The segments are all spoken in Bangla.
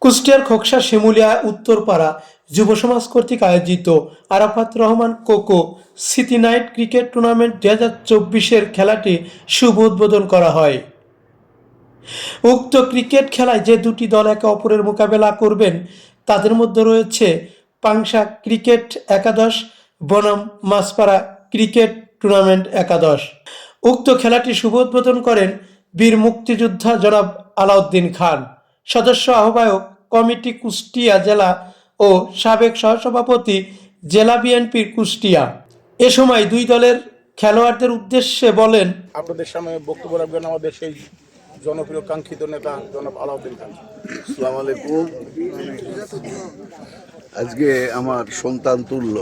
কুষ্টিয়ার খোকসা শিমুলিয়া উত্তরপাড়া যুব সমাজ কর্তৃক আয়োজিত Arafat Rahman Koko city night cricket tournament 2024-এর খেলাটি শুভ উদ্বোধন করা হয়। উক্ত ক্রিকেট খেলায় যে দুটি দল একে অপরের মোকাবেলা করবেন তাদের মধ্যে রয়েছে পাংশা ক্রিকেট একাদশ বনাম মাছপাড়া ক্রিকেট টুর্নামেন্ট একাদশ। উক্ত খেলাটি শুভ উদ্বোধন করেন বীর মুক্তিযোদ্ধা জনাব আলাউদ্দিন খান, সদস্য আহ্বায়ক কমিটি কুষ্টিয়া জেলা ও সাবেক সহসভাপতি জেলা বিএনপির কুষ্টিয়া। এ সময় দুই দলের খেলোয়াড়দের উদ্দেশ্যে বলেন, আপনাদের সামনে বক্তব্য রাখবেন আমাদের সেই জনপ্রিয় কাঙ্ক্ষিত নেতা জনাব আলাউদ্দিন খান। আসসালামু আলাইকুম। আজকে আমার সন্তান তুল্য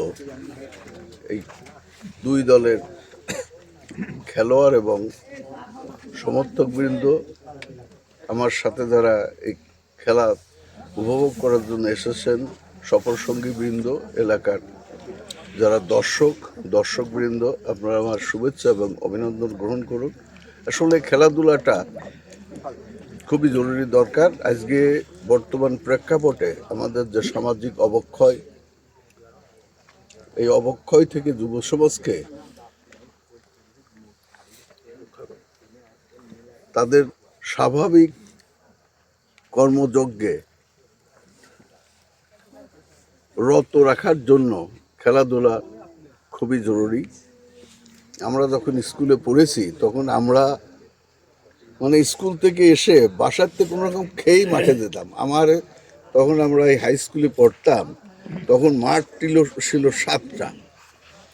এই দুই দলের খেলোয়াড় এবং সমর্থকবৃন্দ আমার সাথে যারা এই খেলা উপভোগ করার জন্য এসেছেন, সফর সঙ্গীবৃন্দ, এলাকার যারা দর্শকবৃন্দ, আপনারা আমার শুভেচ্ছা এবং অভিনন্দন গ্রহণ করুন। আসলে খেলাধুলাটা খুবই জরুরি দরকার। আজকে বর্তমান প্রেক্ষাপটে আমাদের যে সামাজিক অবক্ষয়, এই অবক্ষয় থেকে যুব সমাজকে তাদের স্বাভাবিক কর্মযজ্ঞে রত রাখার জন্য খেলাধুলা খুবই জরুরি। আমরা যখন স্কুলে পড়েছি তখন আমরা স্কুল থেকে এসে বাসার থেকে কোনো রকম খেয়েই মাঠে যেতাম। তখন আমরা এই হাই স্কুলে পড়তাম, তখন মাঠ ছিল 7টা।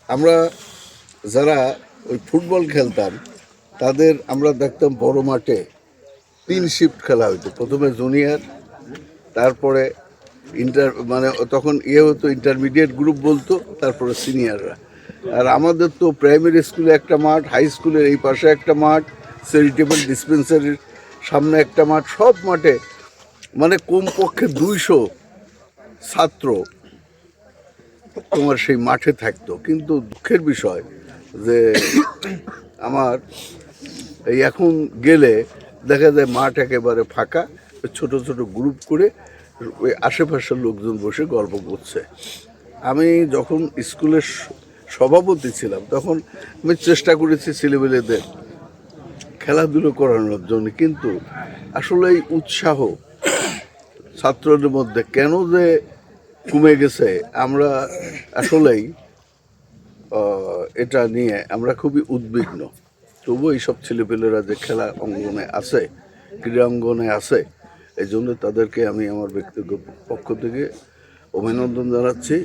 আমরা যারা ওই ফুটবল খেলতাম তাদের আমরা দেখতাম বড় মাঠে 3 শিফট খেলা হইতো। প্রথমে জুনিয়র, তারপরে তখন হতো ইন্টারমিডিয়েট গ্রুপ বলতো, তারপরে সিনিয়ররা। আর আমাদের তো প্রাইমারি স্কুলে একটা মাঠ, হাই স্কুলের এই পাশে একটা মাঠ, চ্যারিটেবল ডিসপেন্সারির সামনে একটা মাঠ, সব মাঠে কমপক্ষে 200 ছাত্র তোমার সেই মাঠে থাকতো। কিন্তু দুঃখের বিষয় যে আমার এই এখন গেলে দেখা যায় মাঠ একেবারে ফাঁকা, ছোট ছোট গ্রুপ করে ওই আশেপাশের লোকজন বসে গল্প করছে। আমি যখন স্কুলের সভাপতি ছিলাম তখন আমি চেষ্টা করেছি ছেলেমেয়েদের খেলাধুলো করানোর জন্য, কিন্তু আসলে এই উৎসাহ ছাত্রদের মধ্যে কেন যে কমে গেছে, আমরা আসলেই এটা নিয়ে আমরা খুবই উদ্বিগ্ন। তবু এইসব ছেলেপেলেরা যে খেলা অঙ্গনে আছে, ক্রীড়া অঙ্গনে আছে, এই জন্য তাদেরকে আমি আমার ব্যক্তিগত পক্ষ থেকে অভিনন্দন জানাচ্ছি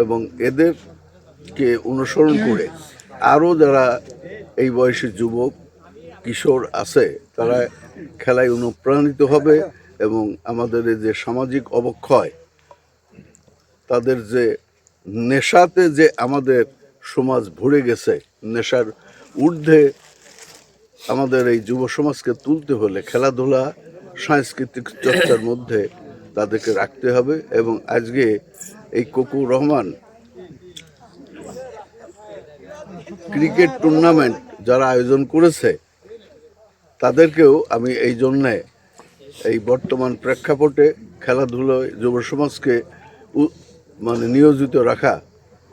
এবং এদেরকে অনুসরণ করে আরও যারা এই বয়সী যুবক কিশোর আছে তারা খেলায় অনুপ্রাণিত হবে এবং আমাদের এই যে সামাজিক অবক্ষয়, তাদের যে নেশাতে যে আমাদের সমাজ ভরে গেছে, নেশার ঊর্ধ্বে আমাদের এই যুব সমাজকে তুলতে হলে খেলাধুলা সাংস্কৃতিক চর্চার মধ্যে তাদেরকে রাখতে হবে। এবং আজকে এই কোকো রহমান ক্রিকেট টুর্নামেন্ট যারা আয়োজন করেছে তাদেরকেও আমি এই জন্যে এই বর্তমান প্রেক্ষাপটে খেলাধুলায় যুব সমাজকে নিয়োজিত রাখা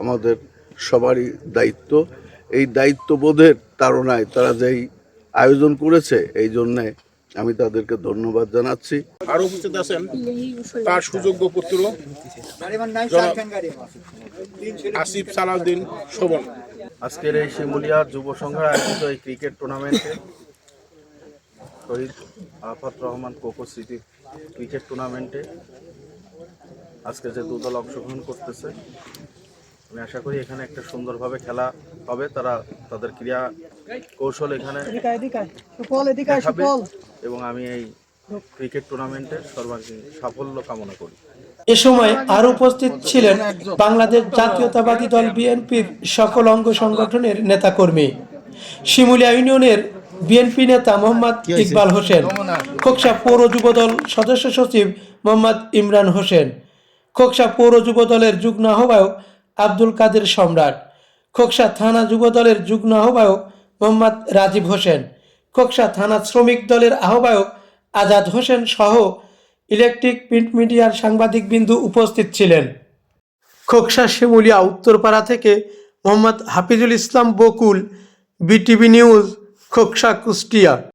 আমাদের সবারই দায়িত্ব। এই দায়িত্ববোধের তাড়নায় তারা যেই আয়োজন করেছে, এই জন্যে আমি তাদেরকে ধন্যবাদ জানাচ্ছি। আরো উপস্থিত আছেন তার সুযোগ্য পুত্র আসিফ সালাউদ্দিন শোভন। আজকের এই শিমুলিয়া যুব সংঘের আয়োজিত এই ক্রিকেট টুর্নামেন্টে শহীদ আরাফাত রহমান কোকো সিটি ক্রিকেট টুর্নামেন্টে আজকে যে দুদল অংশগ্রহণ করতেছে, আমি আশা করি এখানে একটা সুন্দরভাবে খেলা হবে। তারা তাদের ক্রীড়া কৌশল এখানে দেখাবে এবং আমি এই ক্রিকেট টুর্নামেন্টের সর্বাঙ্গীন সাফল্য কামনা করি। এ সময় আরো উপস্থিত ছিলেন বাংলাদেশ জাতীয়তাবাদী দল বিএনপির সকল অঙ্গ সংগঠনের নেতাকর্মী, শিমুলিয়া ইউনিয়নের বিএনপি নেতা মোহাম্মদ ইকবাল হোসেন, খোকসা পৌর যুবদল সদস্য সচিব মোহাম্মদ ইমরান হোসেন, খোকসা পৌর যুবদলের যুগ্ম আহ্বায়ক আব্দুল কাদের সম্রাট, খোকসা থানা যুবদলের যুগ্ম আহ্বায়ক মোহাম্মদ রাজীব হোসেন, খোকসা থানা শ্রমিক দলের আহ্বায়ক আজাদ হোসেন সহ ইলেকট্রিক প্রিন্ট মিডিয়ার সাংবাদিকবৃন্দ উপস্থিত ছিলেন। খোকসা শিমুলিয়া উত্তরপাড়া থেকে মোহাম্মদ হাফিজুল ইসলাম বকুল, বিটিভি নিউজ, খোকসা, কুষ্টিয়া।